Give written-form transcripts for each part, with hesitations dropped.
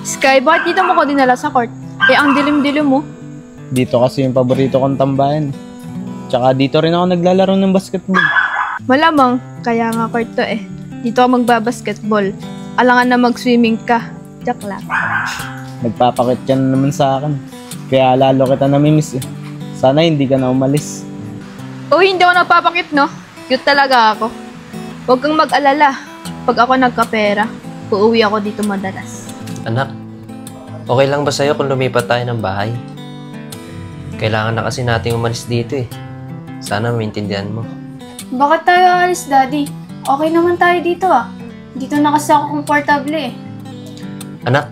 Sky, bakit dito mo ko dinala sa court? Eh, ang dilim-dilim mo. Dito kasi yung paborito kong tambayan. Tsaka dito rin ako naglalaro ng basketball. Malamang, kaya nga court to eh. Dito ako magbabasketball. Alangan na mag-swimming ka. Jack lang. Nagpapakit ka na naman sa akin. Kaya lalo kita namimiss eh. Sana hindi ka na umalis. Oh, hindi ako nagpapakit, no? Cute talaga ako. Huwag kang mag-alala. Pag ako nagkapera, uuwi ako dito madalas. Anak, okay lang ba sa'yo kung lumipat tayo ng bahay? Kailangan na kasi natin umalis dito eh. Sana maintindihan mo. Bakit tayo aalis, Daddy? Okay naman tayo dito ah. Dito na kasi ako komportable eh. Anak,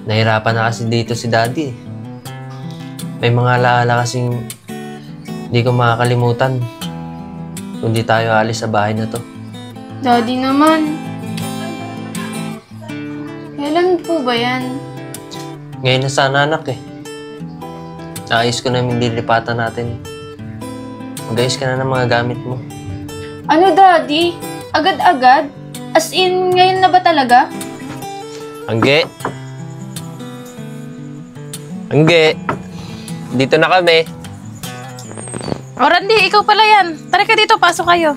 nahirapan na kasi dito si Daddy eh. May mga alaala kasing hindi ko makakalimutan kung di tayo aalis sa bahay na to. Daddy naman. Kailan po ba yan? Ngayon na sana anak eh. Naayos ko na yung lilipatan natin. Mag-ayos ka na ng mga gamit mo. Ano, Daddy? Agad-agad? As in, ngayon na ba talaga? Angge! Angge! Dito na kami. O, Randy, ikaw pala yan. Tara ka dito, pasok kayo.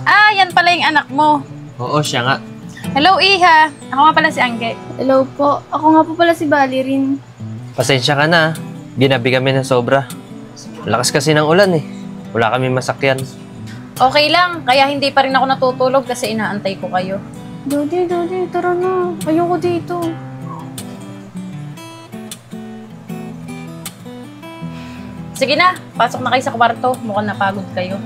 Ah, yan pala yung anak mo. Oo, siya nga. Hello, Iha. Ako nga pala si Angge. Hello po. Ako nga po pala si Valerie. Pasensya ka na. Ginabi kami ng sobra. Lakas kasi ng ulan eh. Wala kami masakyan. Okay lang, kaya hindi pa rin ako natutulog kasi inaantay ko kayo. Daddy, tara na. Ayoko dito. Sige na, pasok na kayo sa kwarto. Mukhang napagod kayo.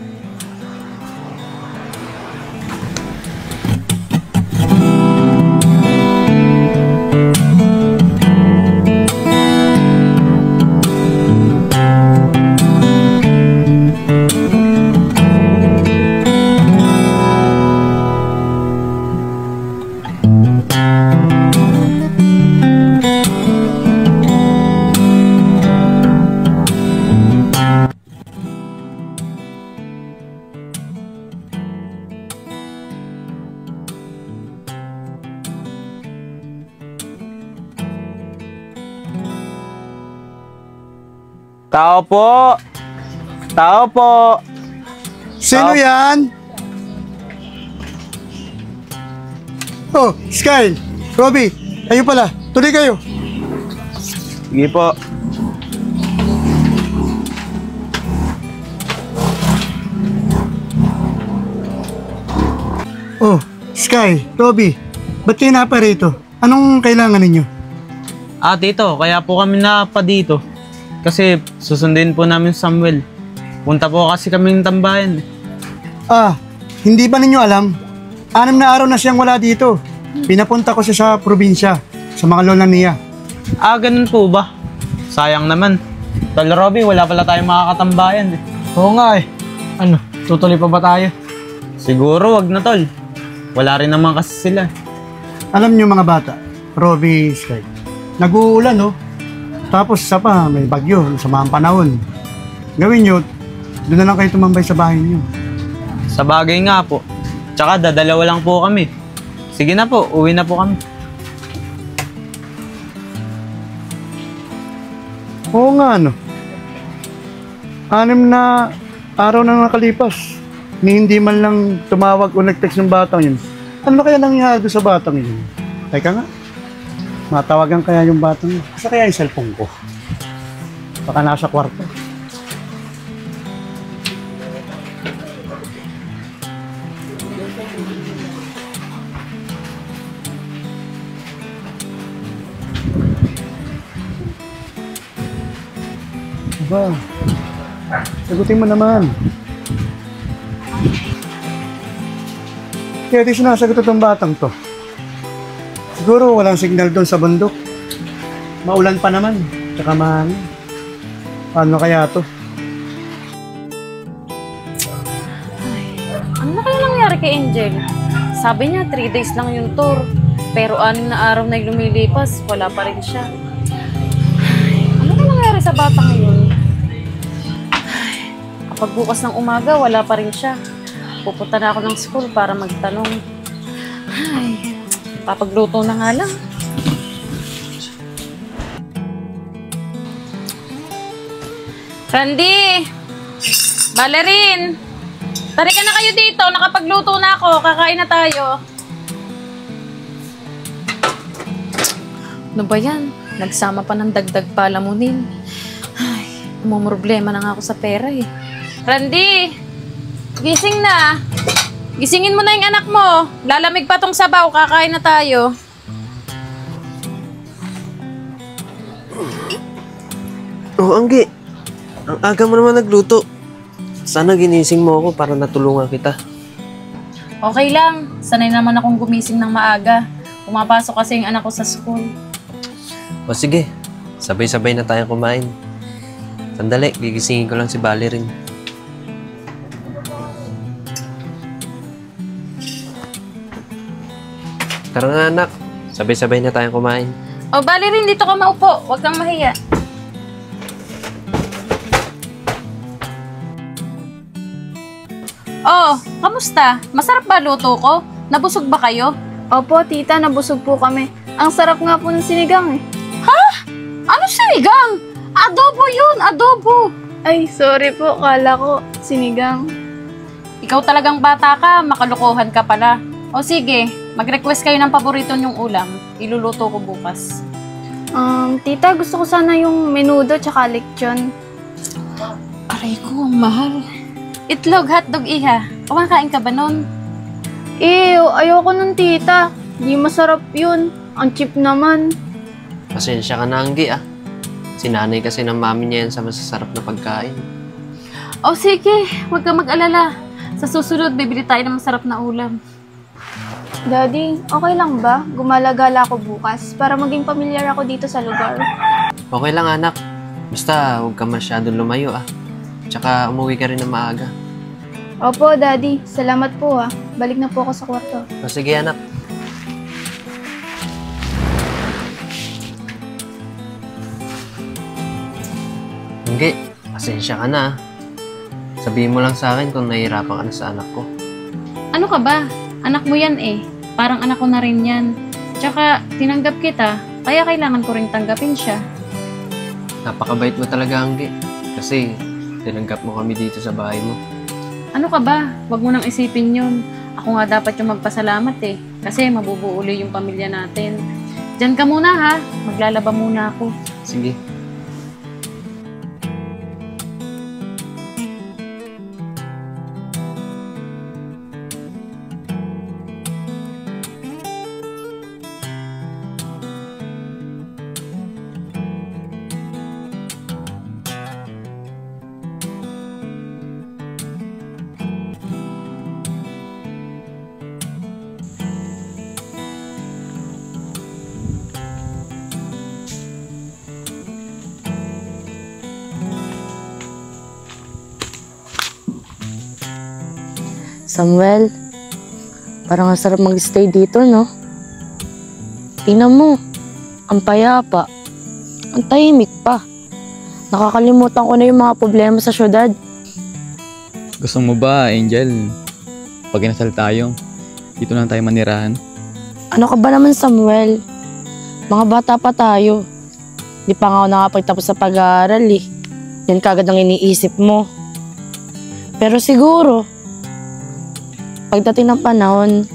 Tao po! Tao po! Sino yan? Oh, Sky! Robby! Kayo pala! Tuloy kayo! Sige po. Oh, Sky! Robby! Ba't kayo napa rito? Anong kailangan ninyo? Tito, kaya po kami pa dito. Kasi susundin po namin si Samuel. Punta po kasi kaming tambayan. Hindi ba ninyo alam? 6 na araw na siyang wala dito. Pinapunta ko siya sa probinsya, sa mga lola niya. Ganun po ba? Sayang naman. Tol Robby, wala pala tayong makakatambayan eh. Oo nga eh. Ano, tutuloy pa ba tayo? Siguro wag na tol. Wala rin naman kasi sila. Alam niyo mga bata, Robby, Sky, nag-uulan no? Tapos isa pa, may bagyo sa mga panahon. Gawin nyo, doon na lang kayo tumambay sa bahay niyo. Sa bagay nga po. Tsaka dadalawa lang po kami. Sige na po, uwi na po kami. Oo nga no. 6 na araw na nakalipas. Ni hindi man lang tumawag o nag-text ng batang yun. Ano kaya nangyari doon sa batang yun? Teka nga. Matawagan kaya yung batang yun. Asa kaya yung cellphone ko? Baka nasa kwarto. Aba, sagutin mo naman. Kaya di sinasagot itong batang to. Siguro walang signal doon sa bundok. Maulan pa naman. Tsaka paano kaya to? Ano na kaya nangyari kay Angel? Sabi niya 3 days lang yung tour. Pero 6 na araw na lumilipas, wala pa rin siya. Ano kaya nangyari sa batang yun? Kapag bukas ng umaga, wala pa rin siya. Pupunta na ako ng school para magtanong. Ay, papagluto na nga lang. Randy! Valerie! Tari ka na kayo dito. Nakapagluto na ako. Kakain na tayo. Ano ba yan? Nagsama pa ng dagdag palamunin. Ay, umumroblema na nga ako sa pera eh. Randy! Gising na. Gisingin mo na yung anak mo. Lalamig pa tong sabaw. Kakain na tayo. Oh, Anggi. Ang aga mo naman nagluto. Sana ginising mo ako para natulungan kita. Okay lang. Sanay naman akong gumising ng maaga. Pumapasok kasi yung anak ko sa school. O sige, sabay-sabay na tayong kumain. Sandali, gigisingin ko lang si Valerie. Tara nga anak, sabay-sabay na tayong kumain. O, Valerie, dito ka maupo. Huwag kang mahiya. Oh, kamusta? Masarap ba luto ko? Nabusog ba kayo? Opo, tita, nabusog po kami. Ang sarap nga po ng sinigang eh. Ano sinigang? Adobo yun, adobo. Ay, sorry po, kala ko sinigang. Ikaw talagang bata ka, makalukuhan ka pala. O sige, mag-request kayo ng paborito niyong ulam. Iluluto ko bukas. Tita, gusto ko sana yung menudo tsaka lechon. Aray ko, ang mahal. Itlog, hotdog, iha. Kumakain ka ba nun? Ayoko nun, tita. Di masarap yun. Ang cheap naman. Pasensya ka na, Anggi ah. Sinanay kasi ng mami niya yan sa masasarap na pagkain. O sige, huwag ka mag-alala. Sa susunod, bibili tayo ng masarap na ulam. Daddy, okay lang ba? Gumala-gala ako bukas para maging pamilyar ako dito sa lugar. Okay lang anak. Basta huwag ka masyadong lumayo ah. Tsaka umuwi ka rin na maaga. Opo, Daddy. Salamat po ah. Balik na po ako sa kwarto. O sige anak. Hindi, pasensya ka na. Sabihin mo lang sa akin kung nahihirapan ka na sa anak ko. Ano ka ba? Anak mo yan eh. Parang anak ko na rin yan. Tsaka, tinanggap kita, kaya kailangan ko rin tanggapin siya. Napakabait mo talaga, Anggi. Kasi tinanggap mo kami dito sa bahay mo. Ano ka ba? Huwag mo nang isipin yun. Ako nga dapat yung magpasalamat eh. Kasi mabubuo uli yung pamilya natin. Diyan ka muna ha. Maglalaba muna ako. Sige. Samuel, parang ang sarap mag-stay dito, no? Tingnan mo, ang payapa, ang tahimik pa. Nakakalimutan ko na yung mga problema sa syudad. Gusto mo ba, Angel? Pag inasal tayo, dito lang tayo manirahan. Ano ka ba naman, Samuel? Mga bata pa tayo. Di pa nga ako nakapagtapos sa pag-aaral eh. Yan kagad ang iniisip mo. Pero siguro, pagdating ng panahon,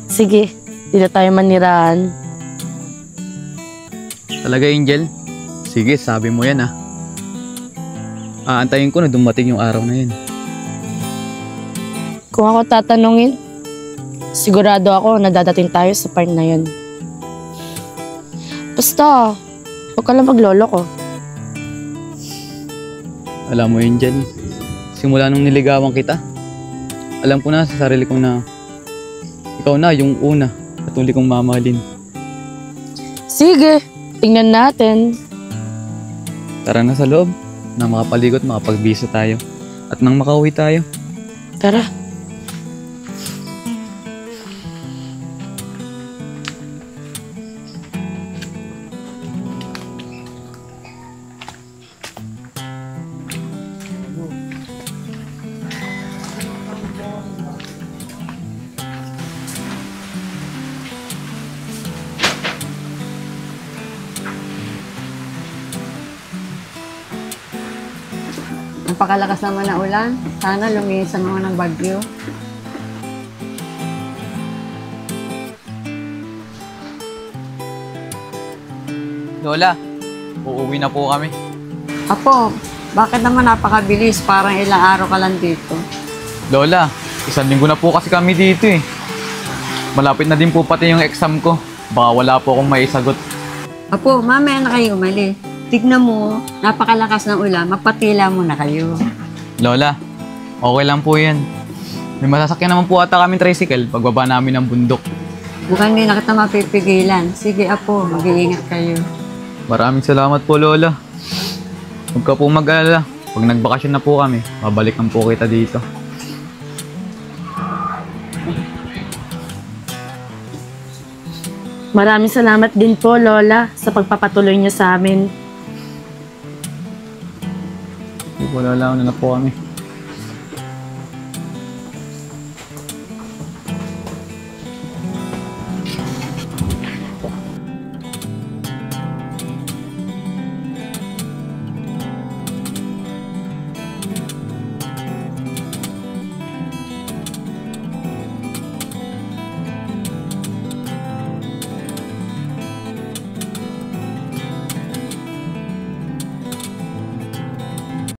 sige, dito tayo manirahan. Talaga, Angel? Sige, sabi mo yan ah. Aantayin ko na dumating yung araw na yun. Kung ako tatanungin, sigurado ako na dadating tayo sa part na yun. Basta, huwag ka lang maglolo ko. Alam mo, Angel, simula nung niligawan kita, alam ko na sa sarili ko na ikaw na yung una at uli kong mamahalin. Sige, tingnan natin. Tara na sa loob, na makapaligot, makapagbisa tayo, at nang makauwi tayo. Tara. Napakalakas naman na ulan. Sana lumisan naman ng bagyo. Lola, uuwi na po kami. Apo, bakit naman napakabilis? Parang ilang araw ka lang dito. Lola, 1 linggo na po kasi kami dito eh. Malapit na din po pati yung exam ko. Baka wala po akong maisagot. Apo, mamaya na kayo umalis. Tignan mo, napakalakas ng ulan. Magpatila muna kayo. Lola, okay lang po yan. May masasakyan naman po ata kami tricycle pagbaba namin ng bundok. Mukhang hindi na kita mapipigilan. Sige, Apo, mag-iingat kayo. Maraming salamat po, Lola. Huwag ka po mag-alala. Pag nagbakasyon na po kami, babalikan po kita dito. Maraming salamat din po, Lola, sa pagpapatuloy niyo sa amin. Hindi po, Lola, una na po kami.